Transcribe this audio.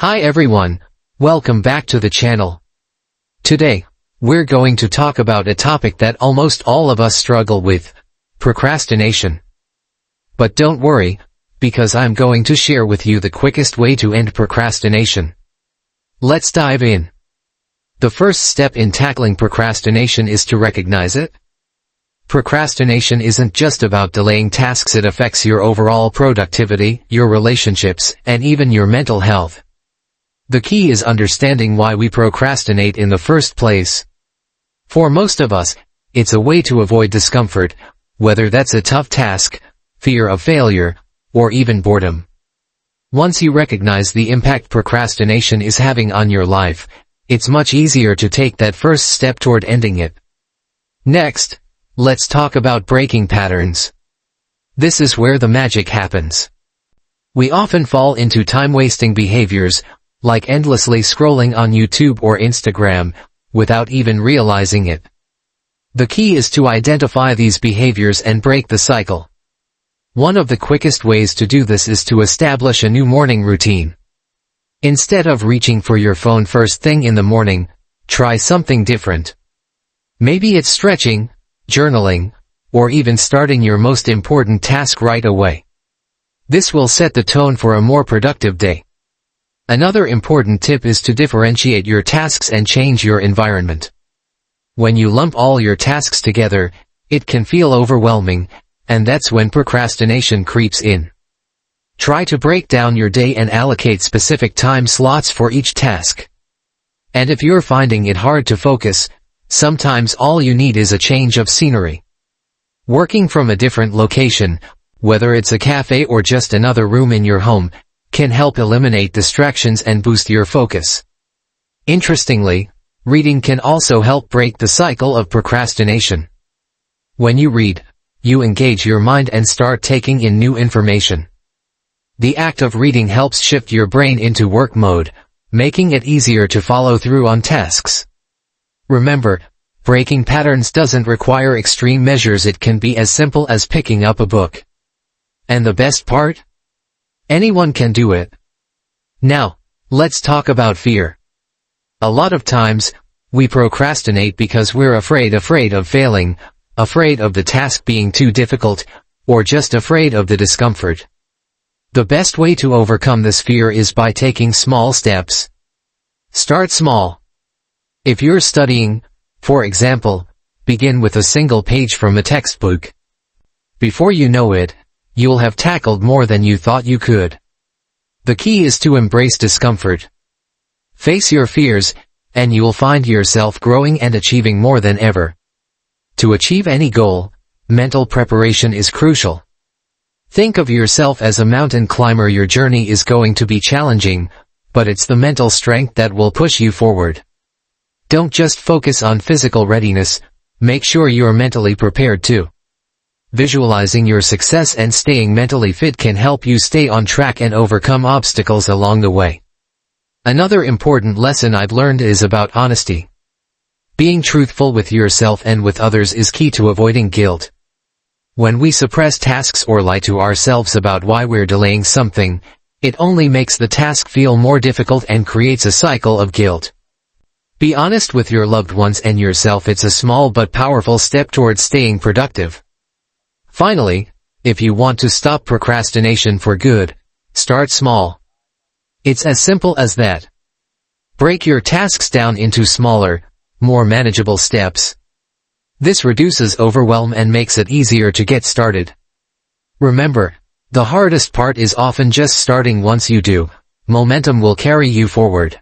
Hi everyone, welcome back to the channel. Today, we're going to talk about a topic that almost all of us struggle with, procrastination. But don't worry, because I'm going to share with you the quickest way to end procrastination. Let's dive in. The first step in tackling procrastination is to recognize it. Procrastination isn't just about delaying tasks, it affects your overall productivity, your relationships, and even your mental health. The key is understanding why we procrastinate in the first place. For most of us, it's a way to avoid discomfort, whether that's a tough task, fear of failure, or even boredom. Once you recognize the impact procrastination is having on your life, it's much easier to take that first step toward ending it. Next, let's talk about breaking patterns. This is where the magic happens. We often fall into time-wasting behaviors, like endlessly scrolling on YouTube or Instagram, without even realizing it. The key is to identify these behaviors and break the cycle. One of the quickest ways to do this is to establish a new morning routine. Instead of reaching for your phone first thing in the morning, try something different. Maybe it's stretching, journaling, or even starting your most important task right away. This will set the tone for a more productive day. Another important tip is to differentiate your tasks and change your environment. When you lump all your tasks together, it can feel overwhelming, and that's when procrastination creeps in. Try to break down your day and allocate specific time slots for each task. And if you're finding it hard to focus, sometimes all you need is a change of scenery. Working from a different location, whether it's a cafe or just another room in your home, can help eliminate distractions and boost your focus. Interestingly, reading can also help break the cycle of procrastination. When you read, you engage your mind and start taking in new information. The act of reading helps shift your brain into work mode, making it easier to follow through on tasks. Remember, breaking patterns doesn't require extreme measures, it can be as simple as picking up a book. And the best part? Anyone can do it. Now, let's talk about fear. A lot of times, we procrastinate because we're afraid of failing, afraid of the task being too difficult, or just afraid of the discomfort. The best way to overcome this fear is by taking small steps. Start small. If you're studying, for example, begin with a single page from a textbook. Before you know it, you'll have tackled more than you thought you could. The key is to embrace discomfort. Face your fears, and you'll find yourself growing and achieving more than ever. To achieve any goal, mental preparation is crucial. Think of yourself as a mountain climber. Your journey is going to be challenging, but it's the mental strength that will push you forward. Don't just focus on physical readiness, make sure you're mentally prepared too. Visualizing your success and staying mentally fit can help you stay on track and overcome obstacles along the way. Another important lesson I've learned is about honesty. Being truthful with yourself and with others is key to avoiding guilt. When we suppress tasks or lie to ourselves about why we're delaying something, it only makes the task feel more difficult and creates a cycle of guilt. Be honest with your loved ones and yourself. It's a small but powerful step towards staying productive. Finally, if you want to stop procrastination for good, start small. It's as simple as that. Break your tasks down into smaller, more manageable steps. This reduces overwhelm and makes it easier to get started. Remember, the hardest part is often just starting. Once you do, momentum will carry you forward.